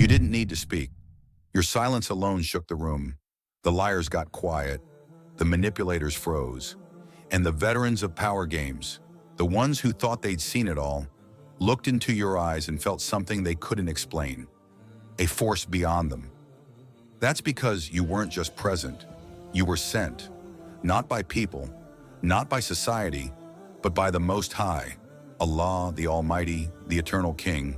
You didn't need to speak. Your silence alone shook the room. The liars got quiet, the manipulators froze, and the veterans of power games, the ones who thought they'd seen it all, looked into your eyes and felt something they couldn't explain, a force beyond them. That's because you weren't just present, you were sent, not by people, not by society, but by the Most High, Allah, the Almighty, the Eternal King.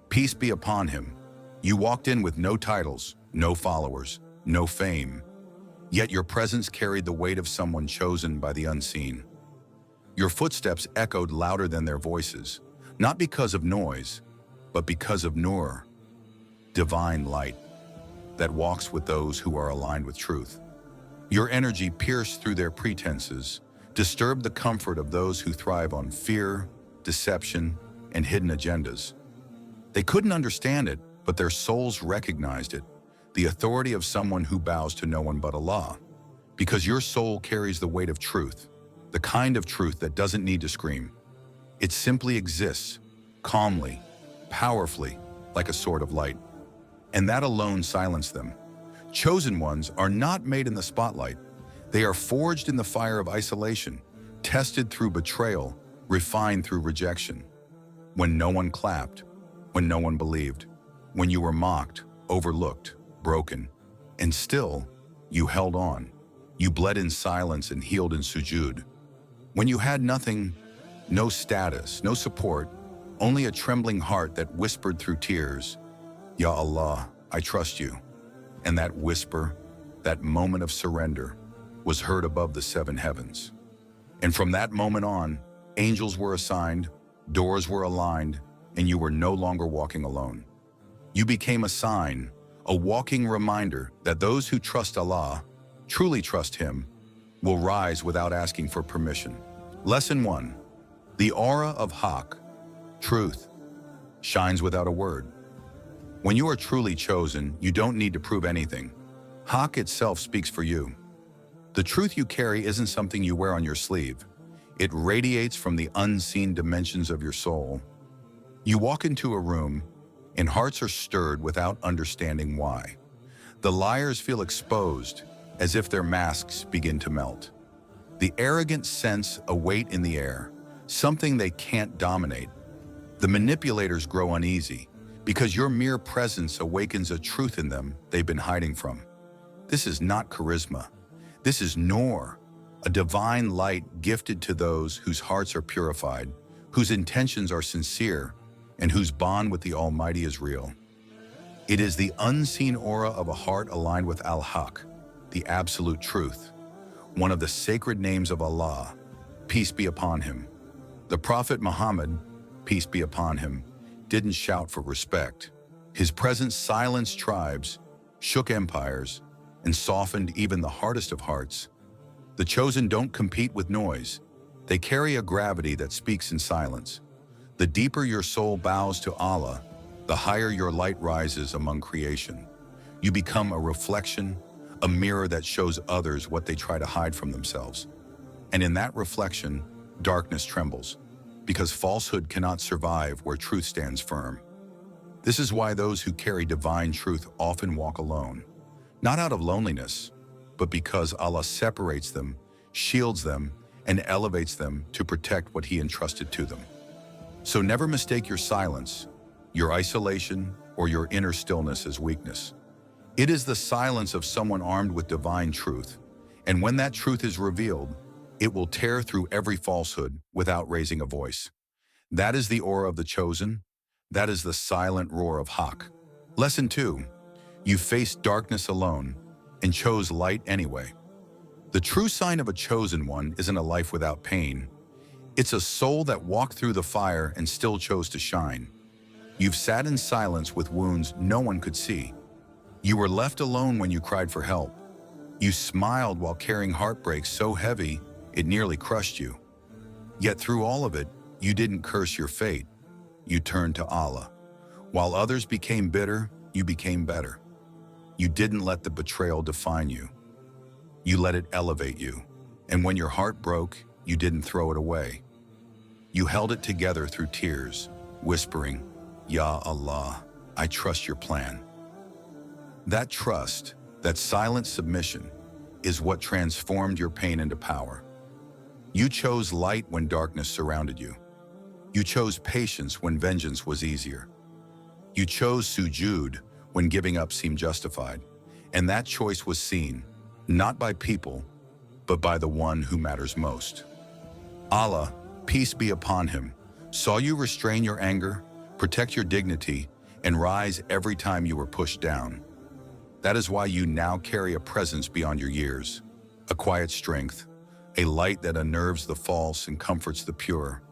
Peace be upon him. You walked in with no titles, no followers, no fame, yet your presence carried the weight of someone chosen by the unseen. Your footsteps echoed louder than their voices, not because of noise, but because of Nur, divine light that walks with those who are aligned with truth. Your energy pierced through their pretenses, disturbed the comfort of those who thrive on fear, deception, and hidden agendas. They couldn't understand it, but their souls recognized it, the authority of someone who bows to no one but Allah. Because your soul carries the weight of truth, the kind of truth that doesn't need to scream. It simply exists, calmly, powerfully, like a sword of light. And that alone silenced them. Chosen ones are not made in the spotlight. They are forged in the fire of isolation, tested through betrayal, refined through rejection. When no one clapped, when no one believed, when you were mocked, overlooked, broken, and still, you held on. You bled in silence and healed in sujud. When you had nothing, no status, no support, only a trembling heart that whispered through tears, Ya Allah, I trust you. And that whisper, that moment of surrender, was heard above the seven heavens. And from that moment on, angels were assigned, doors were aligned, and you were no longer walking alone. You became a sign, a walking reminder that those who trust Allah, truly trust Him, will rise without asking for permission. Lesson 1. The aura of Haqq, truth, shines without a word. When you are truly chosen, you don't need to prove anything. Haqq itself speaks for you. The truth you carry isn't something you wear on your sleeve. It radiates from the unseen dimensions of your soul. You walk into a room, and hearts are stirred without understanding why. The liars feel exposed, as if their masks begin to melt. The arrogant sense a weight in the air, something they can't dominate. The manipulators grow uneasy, because your mere presence awakens a truth in them they've been hiding from. This is not charisma. This is Nur, a divine light gifted to those whose hearts are purified, whose intentions are sincere, and whose bond with the Almighty is real. It is the unseen aura of a heart aligned with Al-Haqq, the absolute truth, one of the sacred names of Allah, peace be upon him. The Prophet Muhammad, peace be upon him, didn't shout for respect. His presence silenced tribes, shook empires, and softened even the hardest of hearts. The chosen don't compete with noise. They carry a gravity that speaks in silence. The deeper your soul bows to Allah, the higher your light rises among creation. You become a reflection, a mirror that shows others what they try to hide from themselves. And in that reflection, darkness trembles, because falsehood cannot survive where truth stands firm. This is why those who carry divine truth often walk alone, not out of loneliness, but because Allah separates them, shields them, and elevates them to protect what He entrusted to them. So never mistake your silence, your isolation, or your inner stillness as weakness. It is the silence of someone armed with divine truth, and when that truth is revealed, it will tear through every falsehood without raising a voice. That is the aura of the chosen. That is the silent roar of Haqq. Lesson 2. You faced darkness alone and chose light anyway. The true sign of a chosen one isn't a life without pain. It's a soul that walked through the fire and still chose to shine. You've sat in silence with wounds no one could see. You were left alone when you cried for help. You smiled while carrying heartbreak so heavy it nearly crushed you. Yet through all of it, you didn't curse your fate. You turned to Allah. While others became bitter, you became better. You didn't let the betrayal define you. You let it elevate you. And when your heart broke, you didn't throw it away. You held it together through tears, whispering, Ya Allah, I trust your plan. That trust, that silent submission, is what transformed your pain into power. You chose light when darkness surrounded you. You chose patience when vengeance was easier. You chose sujud when giving up seemed justified. And that choice was seen, not by people, but by the one who matters most. Allah, peace be upon him, saw you restrain your anger, protect your dignity, and rise every time you were pushed down. That is why you now carry a presence beyond your years, a quiet strength, a light that unnerves the false and comforts the pure.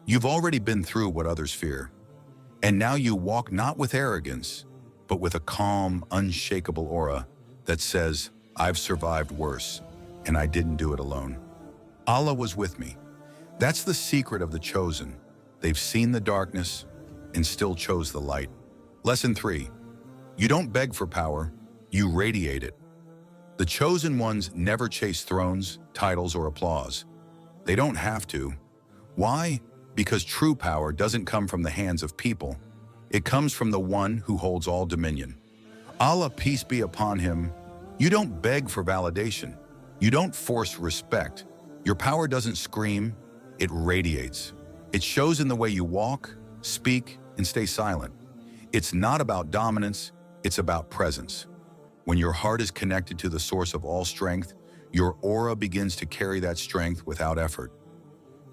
You've already been through what others fear, and now you walk not with arrogance, but with a calm, unshakable aura that says, I've survived worse, and I didn't do it alone. Allah was with me. That's the secret of the chosen. They've seen the darkness and still chose the light. Lesson 3. You don't beg for power, you radiate it. The chosen ones never chase thrones, titles, or applause. They don't have to. Why? Because true power doesn't come from the hands of people. It comes from the one who holds all dominion. Allah, peace be upon him. You don't beg for validation. You don't force respect. Your power doesn't scream, it radiates. It shows in the way you walk, speak, and stay silent. It's not about dominance, it's about presence. When your heart is connected to the source of all strength, your aura begins to carry that strength without effort.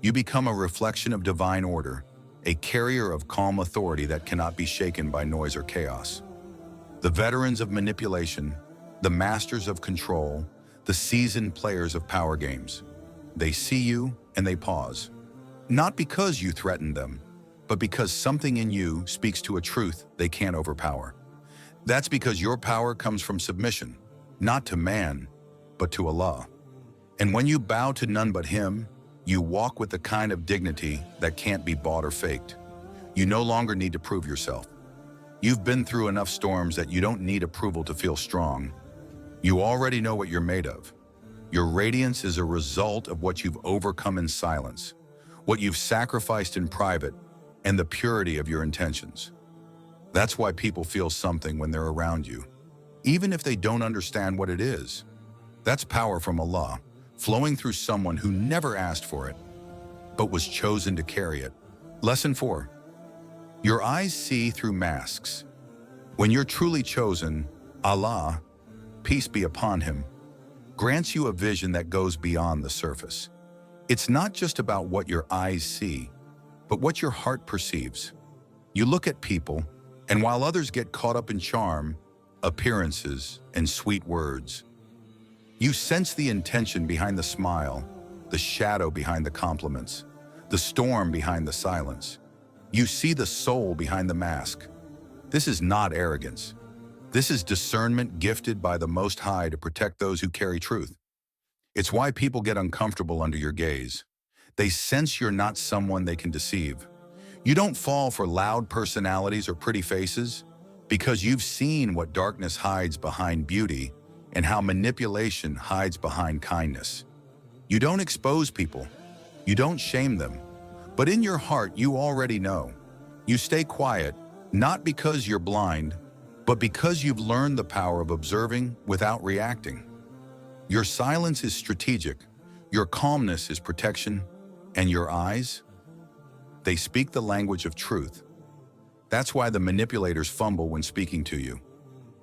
You become a reflection of divine order, a carrier of calm authority that cannot be shaken by noise or chaos. The veterans of manipulation, the masters of control, the seasoned players of power games. They see you and they pause. Not because you threaten them, but because something in you speaks to a truth they can't overpower. That's because your power comes from submission, not to man, but to Allah. And when you bow to none but Him, you walk with the kind of dignity that can't be bought or faked. You no longer need to prove yourself. You've been through enough storms that you don't need approval to feel strong. You already know what you're made of. Your radiance is a result of what you've overcome in silence, what you've sacrificed in private, and the purity of your intentions. That's why people feel something when they're around you, even if they don't understand what it is. That's power from Allah, flowing through someone who never asked for it, but was chosen to carry it. Lesson 4. Your eyes see through masks. When you're truly chosen, Allah, peace be upon him, grants you a vision that goes beyond the surface. It's not just about what your eyes see, but what your heart perceives. You look at people, and while others get caught up in charm, appearances, and sweet words, you sense the intention behind the smile, the shadow behind the compliments, the storm behind the silence. You see the soul behind the mask. This is not arrogance. This is discernment gifted by the Most High to protect those who carry truth. It's why people get uncomfortable under your gaze. They sense you're not someone they can deceive. You don't fall for loud personalities or pretty faces because you've seen what darkness hides behind beauty and how manipulation hides behind kindness. You don't expose people. You don't shame them. But in your heart, you already know. You stay quiet, not because you're blind, but because you've learned the power of observing without reacting. Your silence is strategic, your calmness is protection, and your eyes, they speak the language of truth. That's why the manipulators fumble when speaking to you.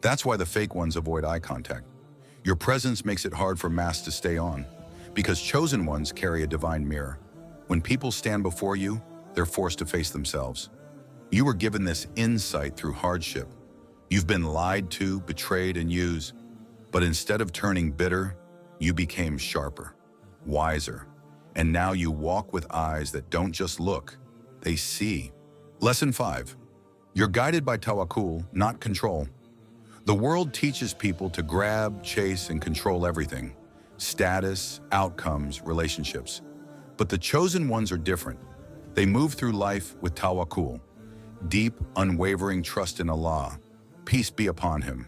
That's why the fake ones avoid eye contact. Your presence makes it hard for masks to stay on, because chosen ones carry a divine mirror. When people stand before you, they're forced to face themselves. You were given this insight through hardship. You've been lied to, betrayed, and used, but instead of turning bitter, you became sharper, wiser, and now you walk with eyes that don't just look, they see. Lesson 5. You're guided by Tawakkul, not control. The world teaches people to grab, chase, and control everything: status, outcomes, relationships. But the chosen ones are different. They move through life with Tawakkul, deep, unwavering trust in Allah, peace be upon him.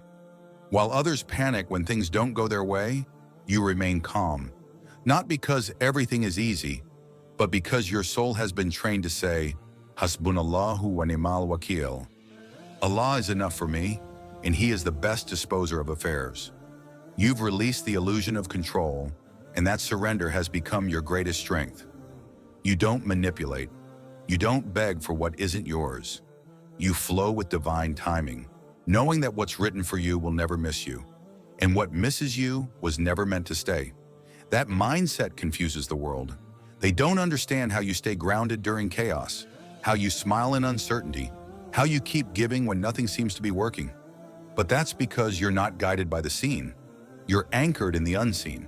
While others panic when things don't go their way, you remain calm, not because everything is easy, but because your soul has been trained to say, Hasbunallahu wa ni'mal wakil. Allah is enough for me, and He is the best disposer of affairs. You've released the illusion of control, and that surrender has become your greatest strength. You don't manipulate. You don't beg for what isn't yours. You flow with divine timing, knowing that what's written for you will never miss you, and what misses you was never meant to stay. That mindset confuses the world. They don't understand how you stay grounded during chaos, how you smile in uncertainty, how you keep giving when nothing seems to be working. But that's because you're not guided by the seen. You're anchored in the unseen.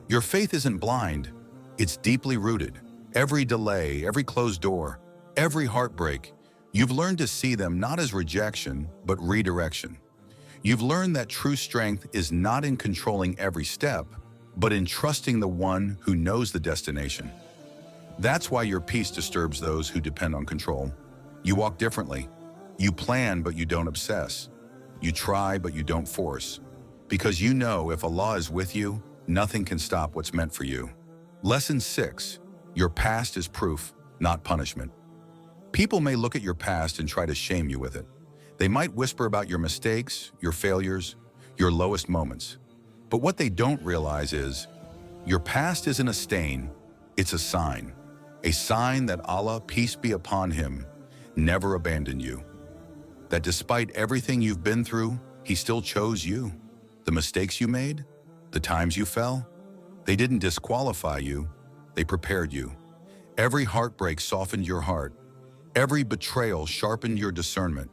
Your faith isn't blind, it's deeply rooted. Every delay, every closed door, every heartbreak, you've learned to see them not as rejection, but redirection. You've learned that true strength is not in controlling every step, but in trusting the one who knows the destination. That's why your peace disturbs those who depend on control. You walk differently. You plan, but you don't obsess. You try, but you don't force. Because you know if Allah is with you, nothing can stop what's meant for you. Lesson 6. Your past is proof, not punishment. People may look at your past and try to shame you with it. They might whisper about your mistakes, your failures, your lowest moments. But what they don't realize is, your past isn't a stain, it's a sign. A sign that Allah, peace be upon Him, never abandoned you. That despite everything you've been through, He still chose you. The mistakes you made, the times you fell, they didn't disqualify you, they prepared you. Every heartbreak softened your heart. Every betrayal sharpened your discernment.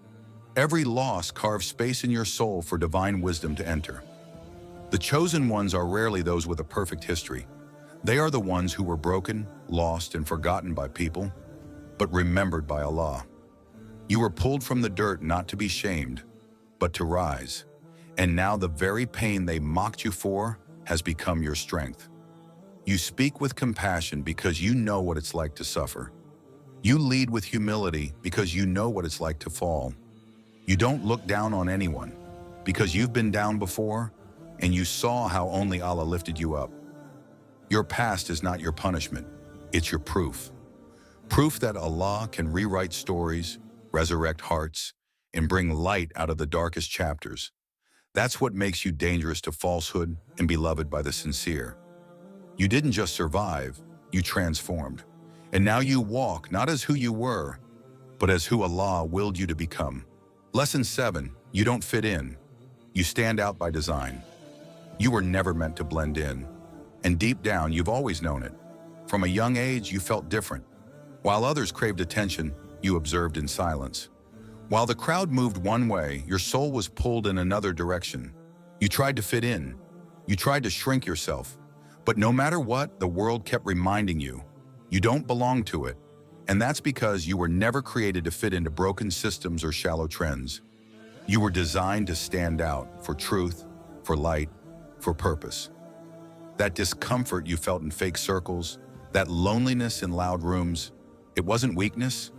Every loss carved space in your soul for divine wisdom to enter. The chosen ones are rarely those with a perfect history. They are the ones who were broken, lost, and forgotten by people, but remembered by Allah. You were pulled from the dirt not to be shamed, but to rise. And now the very pain they mocked you for has become your strength. You speak with compassion because you know what it's like to suffer. You lead with humility because you know what it's like to fall. You don't look down on anyone because you've been down before and you saw how only Allah lifted you up. Your past is not your punishment, it's your proof. Proof that Allah can rewrite stories, resurrect hearts, and bring light out of the darkest chapters. That's what makes you dangerous to falsehood and beloved by the sincere. You didn't just survive, you transformed. And now you walk not as who you were, but as who Allah willed you to become. Lesson 7, you don't fit in. You stand out by design. You were never meant to blend in. And deep down, you've always known it. From a young age, you felt different. While others craved attention, you observed in silence. While the crowd moved one way, your soul was pulled in another direction. You tried to fit in. You tried to shrink yourself. But no matter what, the world kept reminding you, you don't belong to it. And that's because you were never created to fit into broken systems or shallow trends. You were designed to stand out for truth, for light, for purpose. That discomfort you felt in fake circles, that loneliness in loud rooms, it wasn't weakness,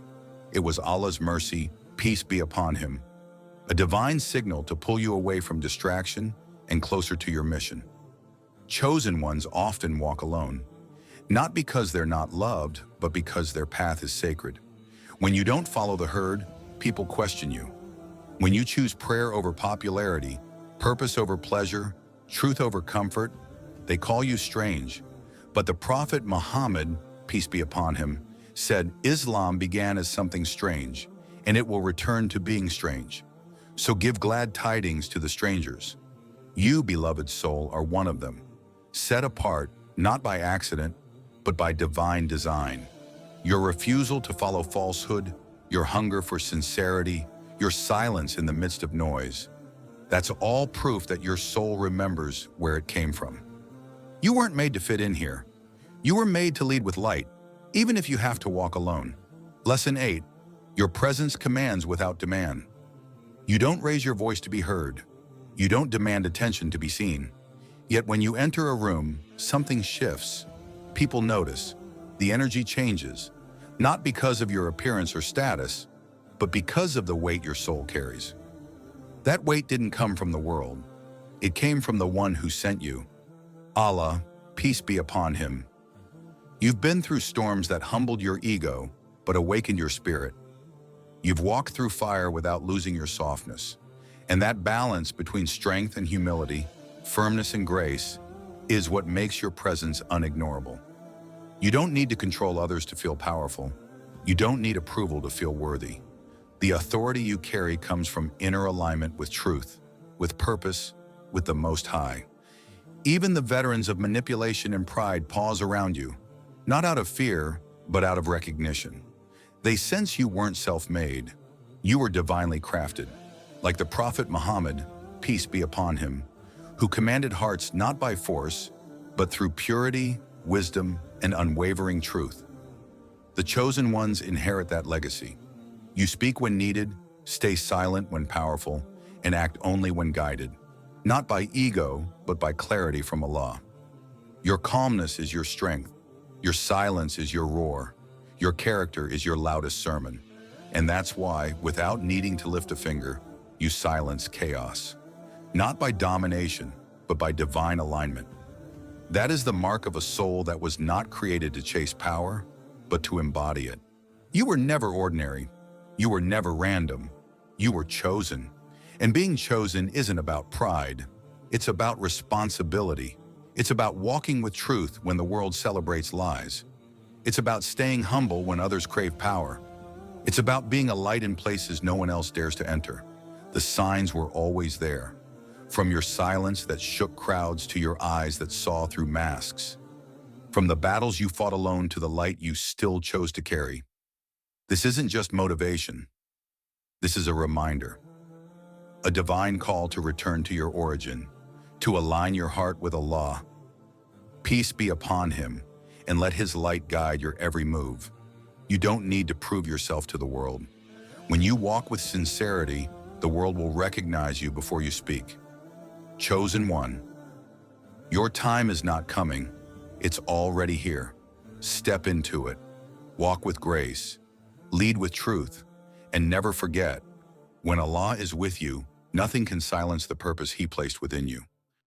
it was Allah's mercy, peace be upon Him. A divine signal to pull you away from distraction and closer to your mission. Chosen ones often walk alone, not because they're not loved, but because their path is sacred. When you don't follow the herd, people question you. When you choose prayer over popularity, purpose over pleasure, truth over comfort, they call you strange. But the Prophet Muhammad, peace be upon him, said Islam began as something strange, and it will return to being strange. So give glad tidings to the strangers. You, beloved soul, are one of them, set apart, not by accident, but by divine design. Your refusal to follow falsehood, your hunger for sincerity, your silence in the midst of noise, that's all proof that your soul remembers where it came from. You weren't made to fit in here. You were made to lead with light, even if you have to walk alone. Lesson 8, your presence commands without demand. You don't raise your voice to be heard. You don't demand attention to be seen. Yet when you enter a room, something shifts. People notice. The energy changes, not because of your appearance or status, but because of the weight your soul carries. That weight didn't come from the world. It came from the one who sent you. Allah, peace be upon Him. You've been through storms that humbled your ego, but awakened your spirit. You've walked through fire without losing your softness. And that balance between strength and humility, firmness and grace, is what makes your presence unignorable. You don't need to control others to feel powerful. You don't need approval to feel worthy. The authority you carry comes from inner alignment with truth, with purpose, with the Most High. Even the veterans of manipulation and pride pause around you, not out of fear, but out of recognition. They sense you weren't self-made. You were divinely crafted, like the Prophet Muhammad, peace be upon him, who commanded hearts not by force, but through purity, wisdom, and unwavering truth. The chosen ones inherit that legacy. You speak when needed, stay silent when powerful, and act only when guided, not by ego, but by clarity from Allah. Your calmness is your strength. Your silence is your roar. Your character is your loudest sermon. And that's why, without needing to lift a finger, you silence chaos. Not by domination, but by divine alignment. That is the mark of a soul that was not created to chase power, but to embody it. You were never ordinary. You were never random. You were chosen. And being chosen isn't about pride. It's about responsibility. It's about walking with truth when the world celebrates lies. It's about staying humble when others crave power. It's about being a light in places no one else dares to enter. The signs were always there. From your silence that shook crowds to your eyes that saw through masks. From the battles you fought alone to the light you still chose to carry. This isn't just motivation. This is a reminder. A divine call to return to your origin, to align your heart with Allah. Peace be upon him, and let his light guide your every move. You don't need to prove yourself to the world. When you walk with sincerity, the world will recognize you before you speak. Chosen one. Your time is not coming. It's already here. Step into it. Walk with grace. Lead with truth. And never forget, when Allah is with you, nothing can silence the purpose he placed within you.